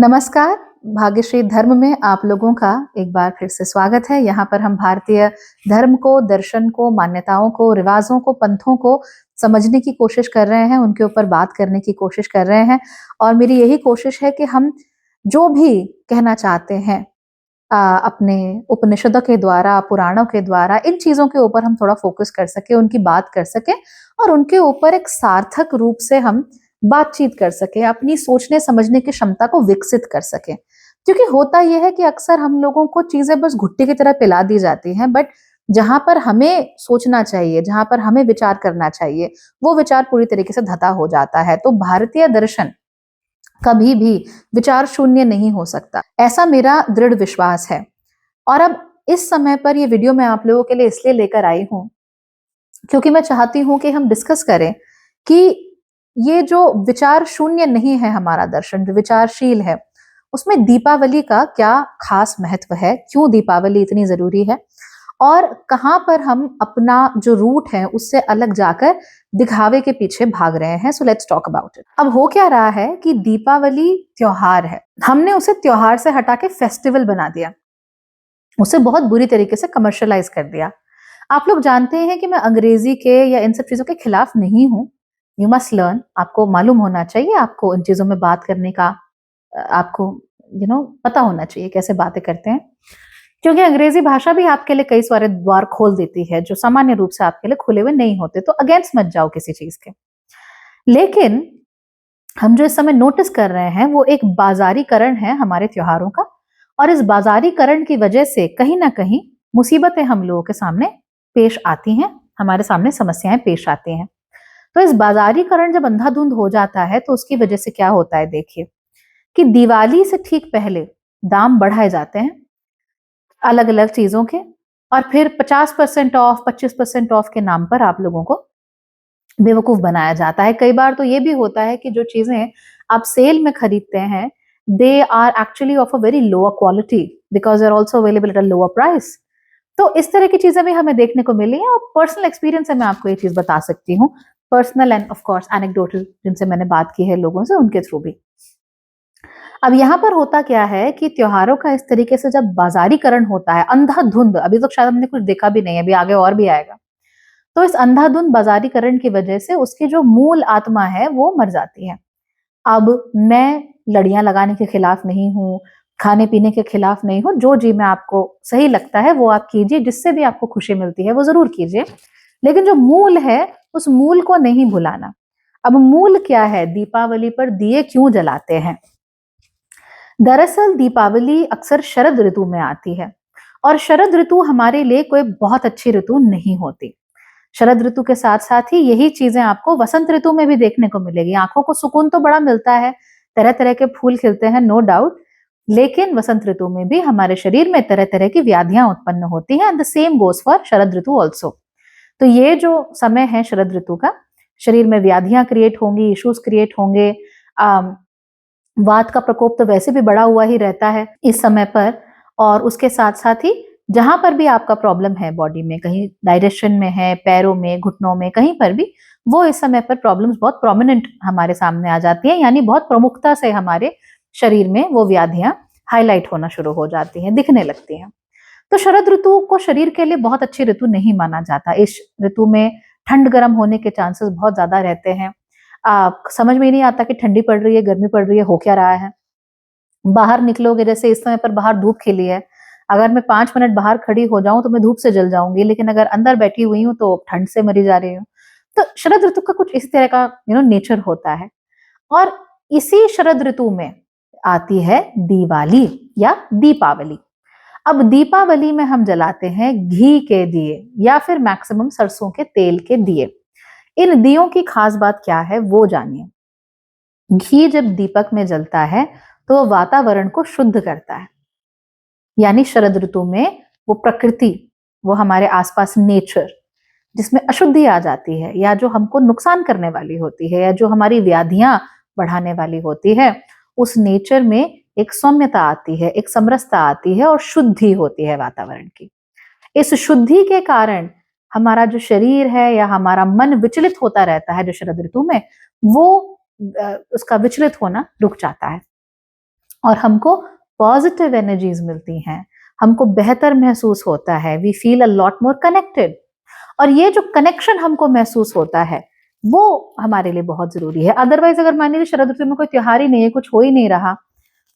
नमस्कार, भाग्यश्री धर्म में आप लोगों का एक बार फिर से स्वागत है। यहाँ पर हम भारतीय धर्म को, दर्शन को, मान्यताओं को, रिवाजों को, पंथों को समझने की कोशिश कर रहे हैं, उनके ऊपर बात करने की कोशिश कर रहे हैं। और मेरी यही कोशिश है कि हम जो भी कहना चाहते हैं अपने उपनिषदों के द्वारा, पुराणों के द्वारा, इन चीजों के ऊपर हम थोड़ा फोकस कर सके, उनकी बात कर सके और उनके ऊपर एक सार्थक रूप से हम बातचीत कर सके, अपनी सोचने समझने की क्षमता को विकसित कर सके। क्योंकि होता यह है कि अक्सर हम लोगों को चीजें बस घुट्टी की तरह पिला दी जाती हैं, बट जहां पर हमें सोचना चाहिए, जहां पर हमें विचार करना चाहिए, वो विचार पूरी तरीके से धता हो जाता है। तो भारतीय दर्शन कभी भी विचार शून्य नहीं हो सकता, ऐसा मेरा दृढ़ विश्वास है। और अब इस समय पर ये वीडियो मैं आप लोगों के लिए इसलिए लेकर आई हूं क्योंकि मैं चाहती हूं कि हम डिस्कस करें कि ये जो विचार शून्य नहीं है हमारा दर्शन, जो विचारशील है, उसमें दीपावली का क्या खास महत्व है, क्यों दीपावली इतनी जरूरी है और कहां पर हम अपना जो रूट है उससे अलग जाकर दिखावे के पीछे भाग रहे हैं। So let's talk about it. अब हो क्या रहा है कि दीपावली त्योहार है, हमने उसे त्योहार से हटा के फेस्टिवल बना दिया, उसे बहुत बुरी तरीके से कमर्शलाइज कर दिया। आप लोग जानते हैं कि मैं अंग्रेजी के या इन सब चीजों के खिलाफ नहीं हूं। यू मस्ट लर्न, आपको मालूम होना चाहिए, आपको इन चीजों में बात करने का आपको पता होना चाहिए कैसे बातें करते हैं, क्योंकि अंग्रेजी भाषा भी आपके लिए कई सारे द्वार खोल देती है जो सामान्य रूप से आपके लिए खुले हुए नहीं होते। तो अगेंस्ट मत जाओ किसी चीज के। लेकिन हम जो इस समय नोटिस कर रहे हैं वो एक बाजारीकरण है हमारे त्योहारों का, और इस बाजारीकरण की वजह से कहीं ना कहीं मुसीबतें हम लोगों के सामने पेश आती हैं, हमारे सामने समस्याएं पेश आती हैं। तो इस बाजारीकरण जब अंधाधुंध हो जाता है तो उसकी वजह से क्या होता है, देखिए कि दिवाली से ठीक पहले दाम बढ़ाए जाते हैं अलग अलग चीजों के, और फिर 50% ऑफ, 25% ऑफ के नाम पर आप लोगों को बेवकूफ बनाया जाता है। कई बार तो ये भी होता है कि जो चीजें आप सेल में खरीदते हैं they are actually of a very lower quality because they are also available at a lower price. तो इस तरह की चीजें भी हमें देखने को मिली है, और पर्सनल एक्सपीरियंस से मैं आपको ये चीज बता सकती हूँ, personal end of course anecdotal जिनसे मैंने बात की है लोगों से, उनके थ्रू भी। अब यहाँ पर होता क्या है कि त्योहारों का इस तरीके से जब बाजारीकरण होता है अंधाधुंध, अभी तो शायद हमने कुछ देखा भी नहीं है, अभी आगे और भी आएगा, तो इस अंधाधुंध बाजारीकरण की वजह से उसकी जो मूल आत्मा है वो मर जाती है। अब मैं लड़ियां लगाने के खिलाफ नहीं हूँ, खाने पीने के खिलाफ नहीं हूँ, जो जी में आपको सही लगता है वो आप कीजिए, जिससे भी आपको खुशी मिलती है वो जरूर कीजिए, लेकिन जो मूल है उस मूल को नहीं भुलाना। अब मूल क्या है, दीपावली पर दिए क्यों जलाते हैं? दरअसल दीपावली अक्सर शरद ऋतु में आती है, और शरद ऋतु हमारे लिए कोई बहुत अच्छी ऋतु नहीं होती। शरद ऋतु के साथ साथ ही यही चीजें आपको वसंत ऋतु में भी देखने को मिलेगी। आंखों को सुकून तो बड़ा मिलता है, तरह तरह के फूल खिलते हैं, नो डाउट, लेकिन वसंत ऋतु में भी हमारे शरीर में तरह तरह की व्याधियां उत्पन्न होती हैं, and the same goes for Sharad Ritu also. तो ये जो समय है शरद ऋतु का, शरीर में व्याधियां क्रिएट होंगी, इश्यूज क्रिएट होंगे। वात का प्रकोप तो वैसे भी बढ़ा हुआ ही रहता है इस समय पर, और उसके साथ साथ ही जहां पर भी आपका प्रॉब्लम है बॉडी में, कहीं डाइजेशन में है, पैरों में, घुटनों में, कहीं पर भी, वो इस समय पर प्रॉब्लम्स बहुत प्रोमिनेंट हमारे सामने आ जाती हैं, यानी बहुत प्रमुखता से हमारे शरीर में वो व्याधियां हाईलाइट होना शुरू हो जाती हैं, दिखने लगती हैं। तो शरद ऋतु को शरीर के लिए बहुत अच्छी ऋतु नहीं माना जाता। इस ऋतु में ठंड गर्म होने के चांसेस बहुत ज्यादा रहते हैं। समझ में ही नहीं आता कि ठंडी पड़ रही है, गर्मी पड़ रही है, हो क्या रहा है। बाहर निकलोगे, जैसे इस समय पर बाहर धूप खिली है, अगर मैं 5 मिनट बाहर खड़ी हो जाऊं तो मैं धूप से जल जाऊंगी, लेकिन अगर अंदर बैठी हुई हूँ तो ठंड से मरी जा रही हूँ। तो शरद ऋतु का कुछ इस तरह का नेचर होता है। और इसी शरद ऋतु में आती है दिवाली या दीपावली। अब दीपावली में हम जलाते हैं घी के दिए या फिर मैक्सिमम सरसों के तेल के दिए। इन दियों की खास बात क्या है वो जानिए। घी जब दीपक में जलता है तो वो वातावरण को शुद्ध करता है, यानी शरद ऋतु में वो प्रकृति, वो हमारे आसपास नेचर जिसमें अशुद्धि आ जाती है, या जो हमको नुकसान करने वाली होती है, या जो हमारी व्याधियां बढ़ाने वाली होती है, उस नेचर में एक सौम्यता आती है, एक समरसता आती है, और शुद्धि होती है वातावरण की। इस शुद्धि के कारण हमारा जो शरीर है या हमारा मन विचलित होता रहता है जो शरद ऋतु में, वो उसका विचलित होना रुक जाता है। और हमको पॉजिटिव एनर्जीज मिलती हैं, हमको बेहतर महसूस होता है, we feel a lot more connected. और ये जो कनेक्शन हमको महसूस होता है वो हमारे लिए बहुत जरूरी है। अदरवाइज अगर मान लीजिए शरद ऋतु में कोई त्योहार ही नहीं है, कुछ हो ही नहीं रहा,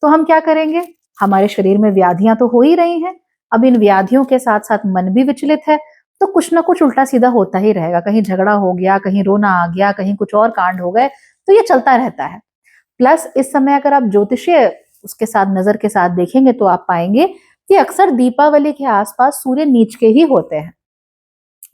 तो हम क्या करेंगे? हमारे शरीर में व्याधियां तो हो ही रही हैं, अब इन व्याधियों के साथ साथ मन भी विचलित है, तो कुछ ना कुछ उल्टा सीधा होता ही रहेगा। कहीं झगड़ा हो गया, कहीं रोना आ गया, कहीं कुछ और कांड हो गए, तो ये चलता रहता है। प्लस इस समय अगर आप ज्योतिषीय उसके साथ नजर के साथ देखेंगे तो आप पाएंगे कि अक्सर दीपावली के आसपास सूर्य नीच के ही होते हैं,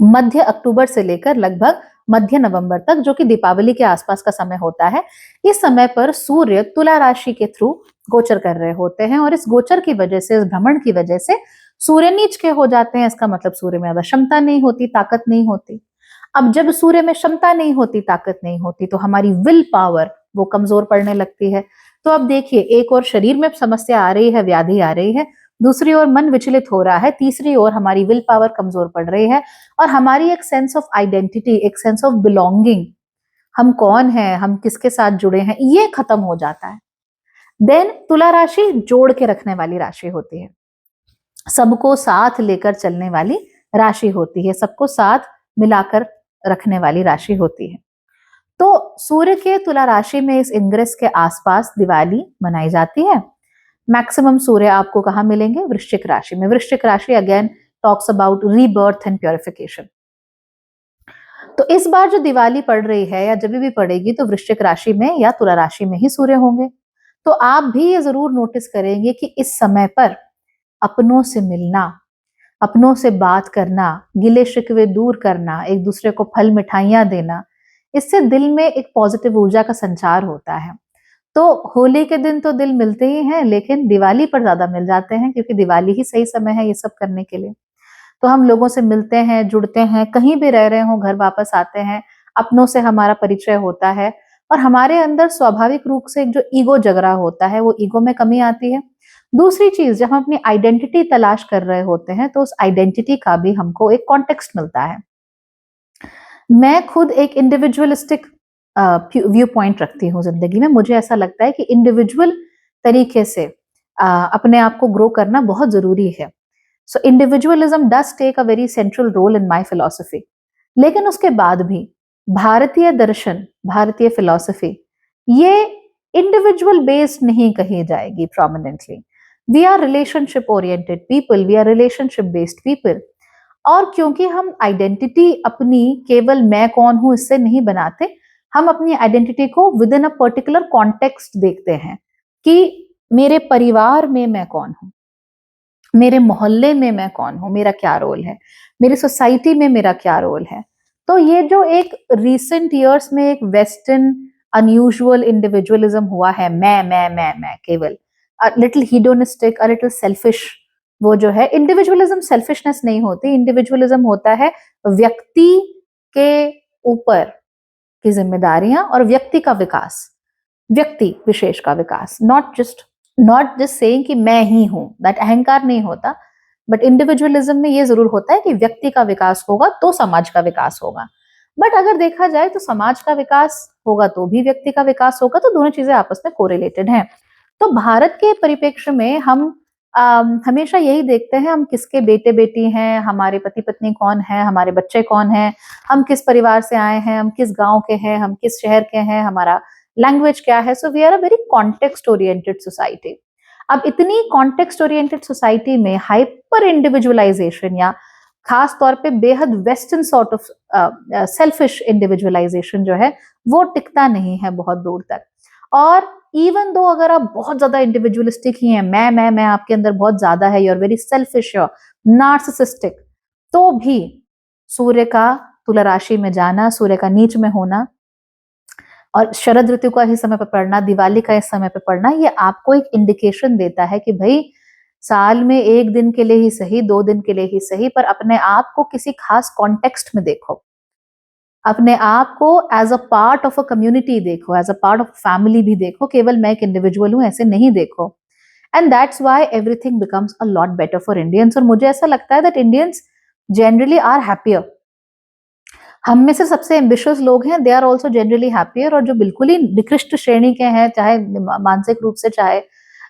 मध्य अक्टूबर से लेकर लगभग मध्य नवंबर तक, जो कि दीपावली के आसपास का समय होता है। इस समय पर सूर्य तुला राशि के थ्रू गोचर कर रहे होते हैं, और इस गोचर की वजह से, इस भ्रमण की वजह से सूर्य नीच के हो जाते हैं। इसका मतलब सूर्य में ज्यादा क्षमता नहीं होती, ताकत नहीं होती। अब जब सूर्य में क्षमता नहीं होती, ताकत नहीं होती, तो हमारी विल पावर वो कमजोर पड़ने लगती है। तो अब देखिए, एक और शरीर में समस्या आ रही है, व्याधि आ रही है, दूसरी ओर मन विचलित हो रहा है, तीसरी ओर हमारी विल पावर कमजोर पड़ रही है, और हमारी एक सेंस ऑफ आइडेंटिटी, एक सेंस ऑफ बिलोंगिंग, हम कौन हैं, हम किसके साथ जुड़े हैं, ये खत्म हो जाता है। देन तुला राशि जोड़ के रखने वाली राशि होती है, सबको साथ लेकर चलने वाली राशि होती है, सबको साथ मिलाकर रखने वाली राशि होती है। तो सूर्य के तुला राशि में इस इंग्रेस के आसपास दिवाली मनाई जाती है। मैक्सिमम सूर्य आपको कहाँ मिलेंगे? वृश्चिक राशि में। वृश्चिक राशि again talks about rebirth and purification. तो इस बार जो दिवाली पड़ रही है या जब भी पड़ेगी, तो वृश्चिक राशि में या तुला राशि में ही सूर्य होंगे। तो आप भी ये जरूर नोटिस करेंगे कि इस समय पर अपनों से मिलना, अपनों से बात करना, गिले शिकवे दूर करना, एक दूसरे को फल मिठाइयां देना, इससे दिल में एक पॉजिटिव ऊर्जा का संचार होता है। तो होली के दिन तो दिल मिलते ही हैं, लेकिन दिवाली पर ज्यादा मिल जाते हैं, क्योंकि दिवाली ही सही समय है ये सब करने के लिए। तो हम लोगों से मिलते हैं, जुड़ते हैं, कहीं भी रह रहे हो, घर वापस आते हैं, अपनों से हमारा परिचय होता है, और हमारे अंदर स्वाभाविक रूप से एक जो ईगो जग रहा होता है, वो ईगो में कमी आती है। दूसरी चीज, जब हम अपनी आइडेंटिटी तलाश कर रहे होते हैं, तो उस आइडेंटिटी का भी हमको एक कॉन्टेक्स्ट मिलता है। मैं खुद एक इंडिविजुअलिस्टिक व्यू पॉइंट रखती हूँ जिंदगी में। मुझे ऐसा लगता है कि इंडिविजुअल तरीके से अपने आप को ग्रो करना बहुत जरूरी है। So individualism does take a very central role in my philosophy. लेकिन उसके बाद भी भारतीय दर्शन, भारतीय फिलॉसफी, ये इंडिविजुअल बेस्ड नहीं कही जाएगी prominently. We are relationship oriented people, we are relationship based people. और क्योंकि हम आइडेंटिटी अपनी केवल मैं कौन हूं इससे नहीं बनाते, हम अपनी आइडेंटिटी को with in a particular context देखते हैं कि मेरे परिवार में मैं कौन हूं, मेरे मोहल्ले में मैं कौन हूं, मेरा क्या रोल है, मेरी सोसाइटी में मेरा क्या रोल है। तो ये जो एक रिसेंट ईयर्स में एक वेस्टर्न अनयूजुअल इंडिविजुअलिज्म हुआ है, मैं केवल लिटिल हीडोनिस्टिक, अ लिटिल सेल्फिश, वो जो है इंडिविजुअलिज्म, सेल्फिशनेस नहीं होती। इंडिविजुअलिज्म होता है व्यक्ति के ऊपर की जिम्मेदारियां और व्यक्ति का विकास, व्यक्ति विशेष का विकास, नॉट जस्ट सेइंग कि मैं ही हूं, दैट अहंकार नहीं होता। बट इंडिविजुअलिज्म में ये जरूर होता है कि व्यक्ति का विकास होगा तो समाज का विकास होगा। बट अगर देखा जाए तो समाज का विकास होगा तो भी व्यक्ति का विकास होगा, तो दोनों चीजें आपस में कोरिलेटेड हैं। तो भारत के परिप्रेक्ष्य में हम हमेशा यही देखते हैं, हम किसके बेटे बेटी हैं, हमारे पति पत्नी कौन है, हमारे बच्चे कौन हैं, हम किस परिवार से आए हैं, हम किस गांव के हैं, हम किस शहर के हैं, हमारा लैंग्वेज क्या है। So we are a very context oriented society. अब इतनी कॉन्टेक्स्ट ओरिएंटेड सोसाइटी में हाइपर इंडिविजुअलाइजेशन, या खास तौर पे बेहद western sort of selfish individualization जो है, वो टिकता नहीं है बहुत दूर तक। और इवन दो अगर आप बहुत ज्यादा इंडिविजुअलिस्टिक ही हैं, मैं आपके अंदर बहुत ज्यादा है, you are very selfish, narcissistic, तो भी सूर्य का तुला राशि में जाना, सूर्य का नीच में होना, और शरद ऋतु का ही समय पर पड़ना, दिवाली का इस समय पर पड़ना, ये आपको एक इंडिकेशन देता है कि भाई साल में एक दिन के लिए ही सही, 2 दिन के लिए ही सही, पर अपने आप को किसी खास कॉन्टेक्स्ट में देखो, अपने आप को as a part of a community देखो, as a part of family भी देखो, केवल मैं एक इंडिविजुअल हूं ऐसे नहीं देखो। And that's why everything becomes a lot better for Indians. और मुझे ऐसा लगता है that Indians generally are happier. हम में से सबसे एम्बिशियस लोग हैं, they are also generally happier. और जो बिल्कुल ही निकृष्ट श्रेणी के हैं, चाहे मानसिक रूप से, चाहे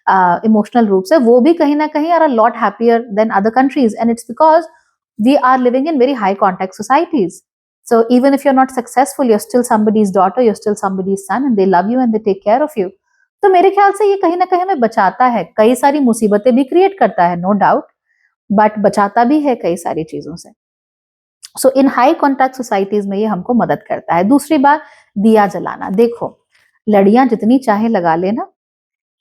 इमोशनल रूप से, वो भी कहीं ना कहीं are a lot happier than other countries, and it's because we are living in very high contact societies. So even if you're not successful, you're still somebody's daughter, you're still somebody's son, and they love you and they take care of you. तो मेरे ख्याल से ये कहीं ना कहीं हमें बचाता है, कई सारी मुसीबतें भी क्रिएट करता है, नो डाउट, बट बचाता भी है कई सारी चीजों से। सो इन हाई कॉन्टैक्ट सोसाइटीज में ये हमको मदद करता है। दूसरी बात, दिया जलाना। देखो, लड़ियां जितनी चाहे लगा लेना,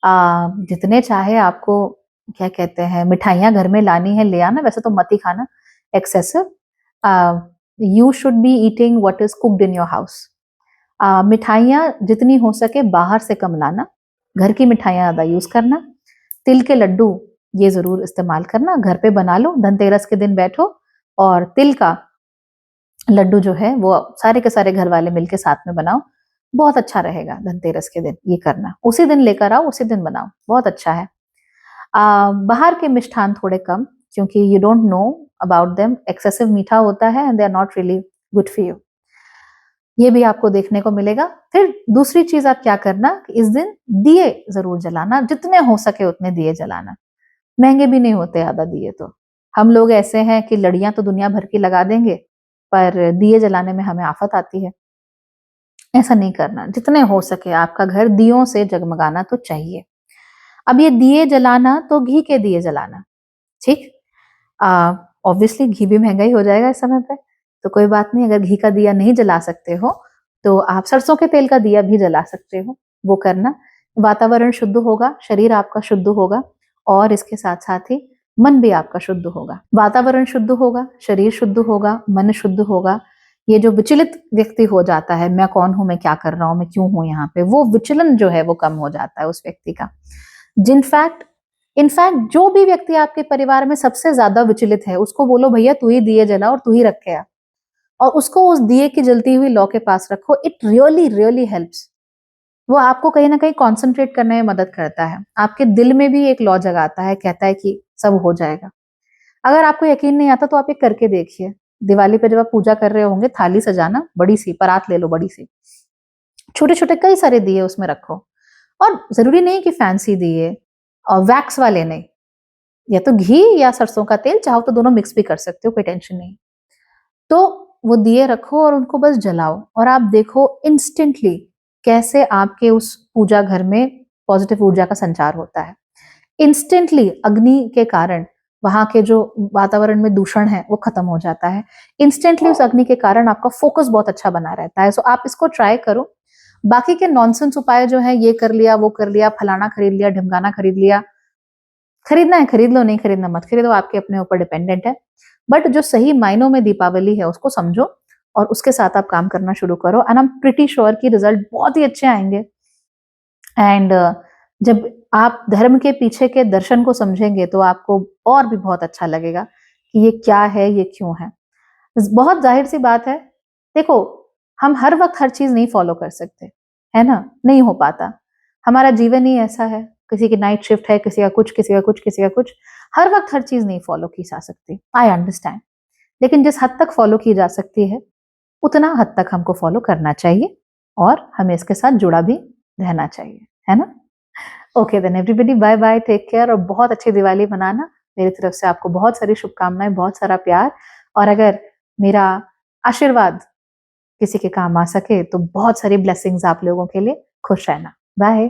जितने चाहे आपको क्या कहते हैं मिठाइयाँ घर में लानी है ले आना, वैसे तो मत ही खाना excessive. You should be eating what is cooked in your house. मिठाइयाँ जितनी हो सके बाहर से कम लाना, घर की मिठाइयाँ ज़्यादा यूज करना। तिल के लड्डू ये जरूर इस्तेमाल करना, घर पे बना लो, धनतेरस के दिन बैठो और तिल का लड्डू जो है वो सारे के सारे घर वाले मिलके साथ में बनाओ, बहुत अच्छा रहेगा। धनतेरस के दिन ये करना, उसी दिन लेकर आओ, उसी दिन बनाओ, बहुत अच्छा है। बाहर के मिष्ठान थोड़े कम, क्योंकि you don't know about them, excessive मीठा होता है and they are not really good for you, ये भी आपको देखने को मिलेगा। फिर दूसरी चीज आप क्या करना, इस दिन दिए जरूर जलाना, जितने हो सके उतने दिए जलाना। महंगे भी नहीं होते ज्यादा दिए तो। हम लोग ऐसे हैं कि लड़ियां तो दुनिया भर की लगा देंगे, पर दिए जलाने में हमें आफत आती है। ऐसा नहीं करना, जितने हो सके आपका घर दियों से जगमगाना तो चाहिए। अब ये दिए जलाना तो घी के दिए जलाना, ठीक। ऑब्वियसली घी भी महंगा ही हो जाएगा इस समय पे, तो कोई बात नहीं, अगर घी का दिया नहीं जला सकते हो तो आप सरसों के तेल का दिया भी जला सकते हो, वो करना। वातावरण शुद्ध होगा, शरीर आपका शुद्ध होगा, और इसके साथ साथ ही मन भी आपका शुद्ध होगा। वातावरण शुद्ध होगा, शरीर शुद्ध होगा, मन शुद्ध होगा। ये जो विचलित व्यक्ति हो जाता है, मैं कौन हूं, मैं क्या कर रहा हूं, मैं क्यों हूं यहाँ पे, वो विचलन जो है वो कम हो जाता है उस व्यक्ति का। इनफैक्ट जो भी व्यक्ति आपके परिवार में सबसे ज्यादा विचलित है, उसको बोलो भैया तू ही दिए जला और तू ही रखे आ, और उसको उस दिए की जलती हुई लौ के पास रखो। It really really helps. वो आपको कहीं ना कहीं कॉन्सेंट्रेट करने में मदद करता है, आपके दिल में भी एक लौ जगाता है, कहता है कि सब हो जाएगा। अगर आपको यकीन नहीं आता तो आप ये करके देखिए। दिवाली पे जब आप पूजा कर रहे होंगे, थाली सजाना, बड़ी सी परात ले लो, बड़ी सी, छोटे छोटे कई सारे दिए उसमें रखो, और जरूरी नहीं कि फैंसी दिए, और वैक्स वाले नहीं, या तो घी या सरसों का तेल, चाहो तो दोनों मिक्स भी कर सकते हो, कोई टेंशन नहीं। तो वो दिए रखो और उनको बस जलाओ, और आप देखो इंस्टेंटली कैसे आपके उस पूजा घर में पॉजिटिव ऊर्जा का संचार होता है। इंस्टेंटली अग्नि के कारण वहां के जो वातावरण में दूषण है वो खत्म हो जाता है। इंस्टेंटली उस अग्नि के कारण आपका फोकस बहुत अच्छा बना रहता है। सो आप इसको ट्राई करो। बाकी के नॉनसेंस उपाय जो है, ये कर लिया, वो कर लिया, फलाना खरीद लिया, ढिमकाना खरीद लिया, खरीदना है खरीद लो, नहीं खरीदना मत खरीदो, आपके अपने ऊपर डिपेंडेंट है। बट जो सही मायनों में दीपावली है उसको समझो और उसके साथ आप काम करना शुरू करो, and I am pretty sure कि रिजल्ट बहुत ही अच्छे आएंगे। एंड जब आप धर्म के पीछे के दर्शन को समझेंगे तो आपको और भी बहुत अच्छा लगेगा कि ये क्या है, ये क्यों है। बहुत जाहिर सी बात है, देखो हम हर वक्त हर चीज नहीं फॉलो कर सकते, है ना, नहीं हो पाता, हमारा जीवन ही ऐसा है, किसी की नाइट शिफ्ट है, किसी का कुछ, किसी का कुछ, किसी का कुछ, हर वक्त हर चीज नहीं फॉलो की जा सकती, आई अंडरस्टैंड। लेकिन जिस हद तक फॉलो की जा सकती है उतना हद तक हमको फॉलो करना चाहिए, और हमें इसके साथ जुड़ा भी रहना चाहिए, है ना। Okay then everybody, bye bye, take care, और बहुत अच्छी दिवाली मनाना। मेरी तरफ से आपको बहुत सारी शुभकामनाएं, बहुत सारा प्यार, और अगर मेरा आशीर्वाद किसी के काम आ सके तो बहुत सारी ब्लेसिंग्स आप लोगों के लिए। खुश रहना, बाय।